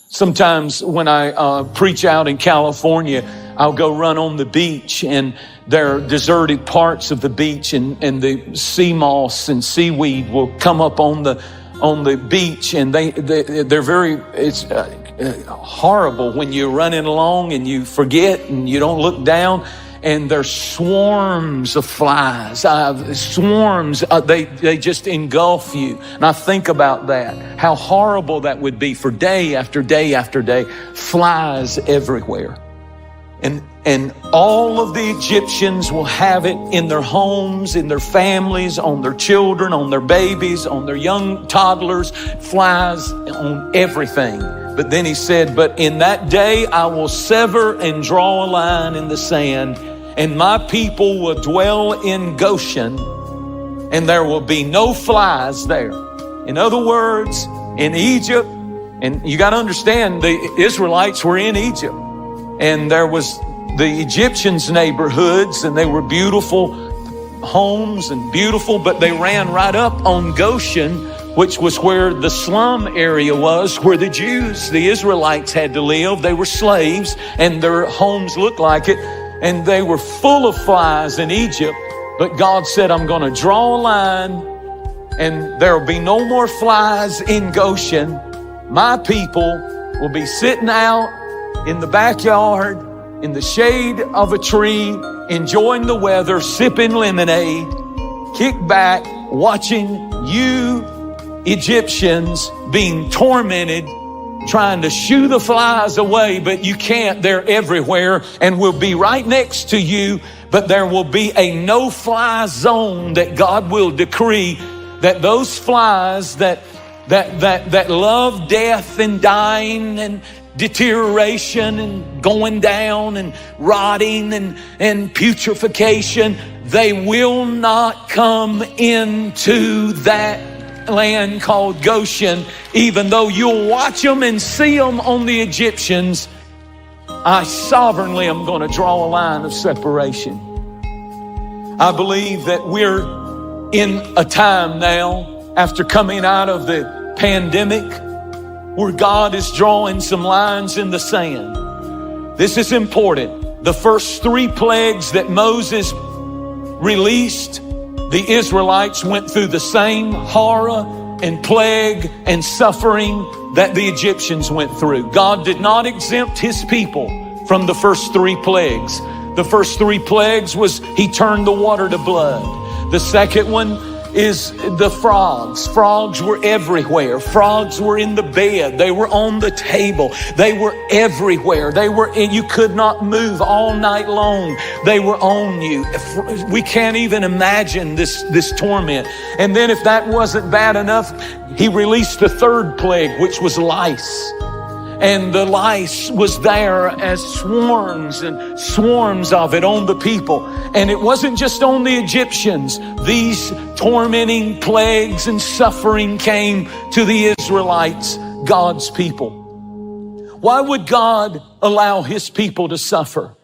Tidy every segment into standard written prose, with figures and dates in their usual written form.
Sometimes when I preach out in California, I'll go run on the beach, and there are deserted parts of the beach, and the sea moss and seaweed will come up on the beach, and they're very, it's horrible when you're running along and you forget and you don't look down, and there's swarms of flies, they just engulf you. And I think about that, how horrible that would be for day after day after day, flies everywhere. And all of the Egyptians will have it in their homes, in their families, on their children, on their babies, on their young toddlers, flies on everything. But then he said, but in that day I will sever and draw a line in the sand, and my people will dwell in Goshen, and there will be no flies there. In other words, in Egypt, and you got to understand, the Israelites were in Egypt, and there was the Egyptians' neighborhoods, and they were beautiful homes and beautiful, but they ran right up on Goshen, which was where the slum area was, where the Jews, the Israelites, had to live. They were slaves, and their homes looked like it, and they were full of flies in Egypt. But God said, I'm going to draw a line, and there will be no more flies in Goshen. My people will be sitting out in the backyard, in the shade of a tree, enjoying the weather, sipping lemonade, kick back, watching you Egyptians being tormented, trying to shoo the flies away, but you can't. They're everywhere and will be right next to you, but there will be a no-fly zone that God will decree, that those flies that love death and dying and deterioration and going down and rotting and putrefaction, they will not come into that land called Goshen. Even though you'll watch them and see them on the Egyptians, I sovereignly am going to draw a line of separation. I believe that we're in a time now, after coming out of the pandemic, where God is drawing some lines in the sand. This is important. The first 3 plagues that Moses released, the Israelites went through the same horror and plague and suffering that the Egyptians went through. God did not exempt his people from the first 3 plagues. The first 3 plagues was he turned the water to blood. The second one is the frogs. Frogs were everywhere. Frogs were in the bed. They were on the table. They were everywhere. You could not move all night long. They were on you. We can't even imagine this torment. And then if that wasn't bad enough, he released the 3rd plague, which was lice. And the lice was there as swarms and swarms of it on the people. And it wasn't just on the Egyptians. These tormenting plagues and suffering came to the Israelites, God's people. Why would God allow his people to suffer?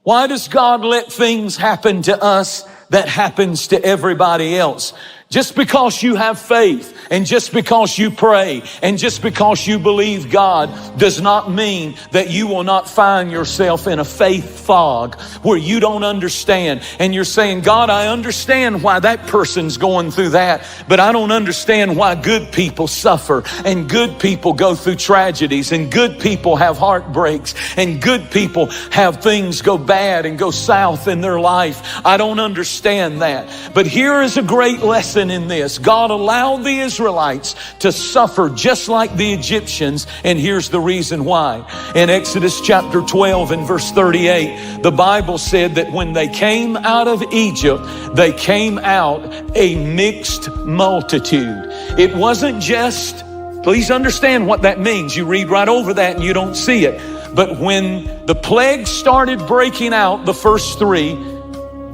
Why does God let things happen to us that happens to everybody else? Just because you have faith and just because you pray and just because you believe God does not mean that you will not find yourself in a faith fog where you don't understand. And you're saying, God, I understand why that person's going through that, but I don't understand why good people suffer and good people go through tragedies and good people have heartbreaks and good people have things go bad and go south in their life. I don't understand that. But here is a great lesson in this. God allowed the Israelites to suffer just like the Egyptians, and here's the reason why. In Exodus chapter 12 and verse 38, the Bible said that when they came out of Egypt, they came out a mixed multitude. It wasn't just, please understand what that means. You read right over that and you don't see it. But when the plagues started breaking out, the first 3,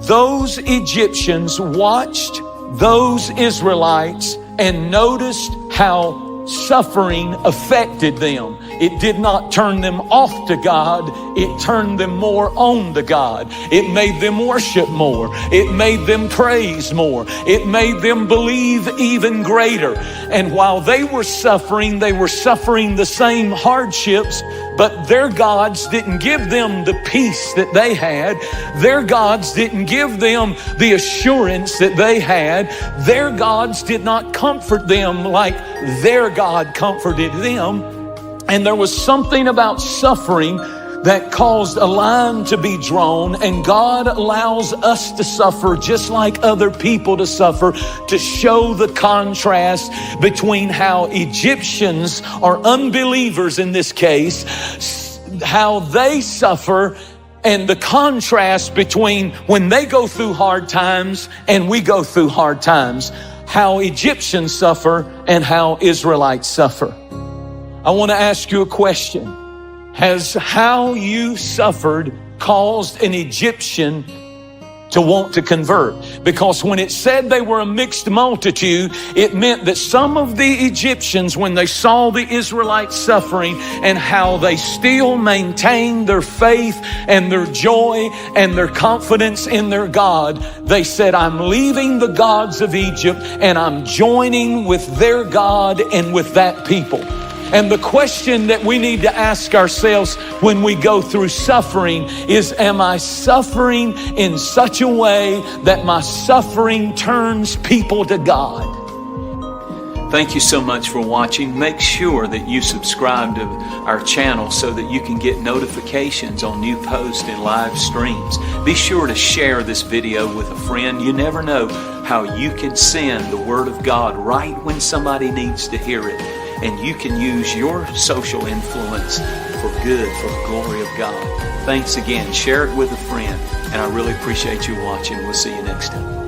those Egyptians watched those Israelites and noticed how suffering affected them. It did not turn them off to God. It turned them more on to God. It made them worship more. It made them praise more. It made them believe even greater. And while they were suffering the same hardships, but their gods didn't give them the peace that they had. Their gods didn't give them the assurance that they had. Their gods did not comfort them like their God comforted them. And there was something about suffering that caused a line to be drawn, and God allows us to suffer just like other people to suffer, to show the contrast between how Egyptians or unbelievers in this case, how they suffer, and the contrast between when they go through hard times and we go through hard times, how Egyptians suffer and how Israelites suffer. I want to ask you a question. Has how you suffered caused an Egyptian to want to convert? Because when it said they were a mixed multitude, it meant that some of the Egyptians, when they saw the Israelites suffering and how they still maintained their faith and their joy and their confidence in their God, they said, I'm leaving the gods of Egypt and I'm joining with their God and with that people. And the question that we need to ask ourselves when we go through suffering is, am I suffering in such a way that my suffering turns people to God? Thank you so much for watching. Make sure that you subscribe to our channel so that you can get notifications on new posts and live streams. Be sure to share this video with a friend. You never know how you can send the Word of God right when somebody needs to hear it. And you can use your social influence for good, for the glory of God. Thanks again. Share it with a friend. And I really appreciate you watching. We'll see you next time.